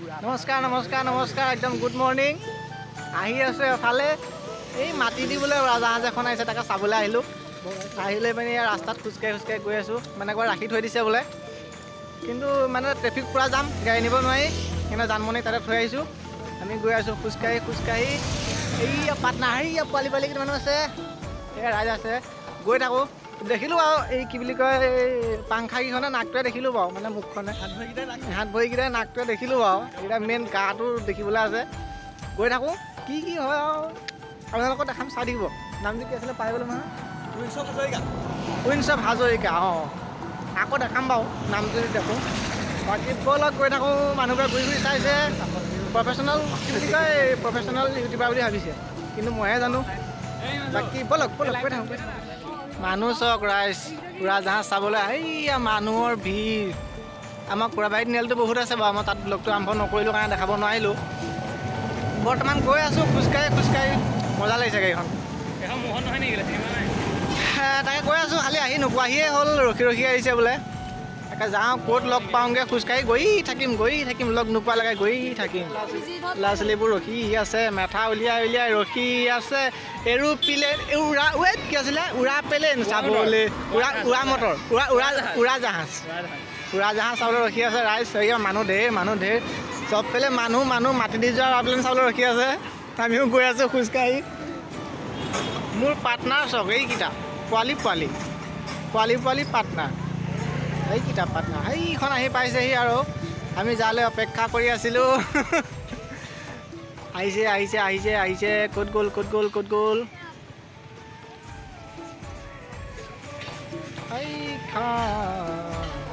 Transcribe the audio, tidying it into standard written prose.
নমস্কাৰ নমস্কাৰ নমস্কাৰ একদম গুড মৰ্ণিং আহি আছে এফালে এই মাটি দিবলৈ উৰাজাহাজ এখন আহিছে তাকে চাবলৈ আহিলোঁ আহিলৈ মানে ৰাস্তাত খোজকাঢ়ি গৈ আছোঁ মানে একবাৰ ৰাখি থৈ দিছে বোলে কিন্তু মানে ট্ৰেফিক পূৰা যাম গাড়ী নিব নোৱাৰি কিন্তু জানমণি তাতে থৈ আহিছোঁ আমি গৈ আছোঁ খোজকাঢ়ি এই পাটনা পোৱালি কেইটামান আছে এই ৰাইজ আছে গৈ থাকোঁ দেখিলোঁ আৰু এই কি বুলি কয় এই পাংখাকেইখনে নাকটোৱে দেখিলোঁ বাৰু মানে মুখখনে হাত ভৰিকেইটাই নাকটোৱে দেখিলোঁ বাৰু এতিয়া মেইন গাটো দেখিবলৈ আছে গৈ থাকোঁ কি হয় আৰু আপোনালোকক দেখাম চাই থাকিব নামটো কি আছিলে পাই গ'লো নহয় উইনচফ হাজৰিকা অঁ আকৌ দেখাম বাৰু নামটো যদি দেখোঁ বাকী ব'লক গৈ থাকোঁ মানুহবোৰে ঘূৰি চাইছে প্ৰফেশ্যনেল কি বুলি কয় প্ৰফেশ্যনেল ইউটিউবাৰ বুলি ভাবিছে কিন্তু মইহে জানো বাকী ব'লক গৈ থাকোঁ মানুহ চাওক ৰাইজ উৰাজাহাজ চাবলৈ এইয়া মানুহৰ ভিৰ আমাৰ কুৰাবাৰীত নেলটো বহুত আছে বাৰু মই তাত ব্লগটো আৰম্ভ নকৰিলোঁ কাৰণে দেখাব নোৱাৰিলোঁ বৰ্তমান গৈ আছোঁ খোজকাঢ়ি মজা লাগিছে গাড়ীখন তাকে গৈ আছোঁ খালি আহি নোপোৱাহিয়ে হ'ল ৰখি আহিছে বোলে তাকে যাওঁ ক'ত লগ পাওঁগৈ খোজকাঢ়ি গৈ থাকিম লগ নোপোৱালৈকে গৈ থাকিম ল'ৰা ছোৱালীবোৰ ৰখি আছে মেথা উলিয়াই ৰখি আছে এৰোপ্লেন ৱেট কি আছিলে উৰাপ্লেন চাবলৈ উৰাজাহাজ চাবলৈ ৰখি আছে ৰাইজ মানুহ ধেৰ চব পেলে মানুহ মাটি দি যোৱা উৰাপ্লেন চাবলৈ ৰখি আছে আমিও গৈ আছোঁ খোজকাঢ়ি মোৰ পাৰ্টনাৰ চাওক এইকেইটা পোৱালি পাৰ্টনাৰ এইকেইটা পাৰ্টনাৰ সেইখন আহি পাইছেহি আৰু আমি যালৈ অপেক্ষা কৰি আছিলোঁ আহিছে ক'ত গ'ল এইখন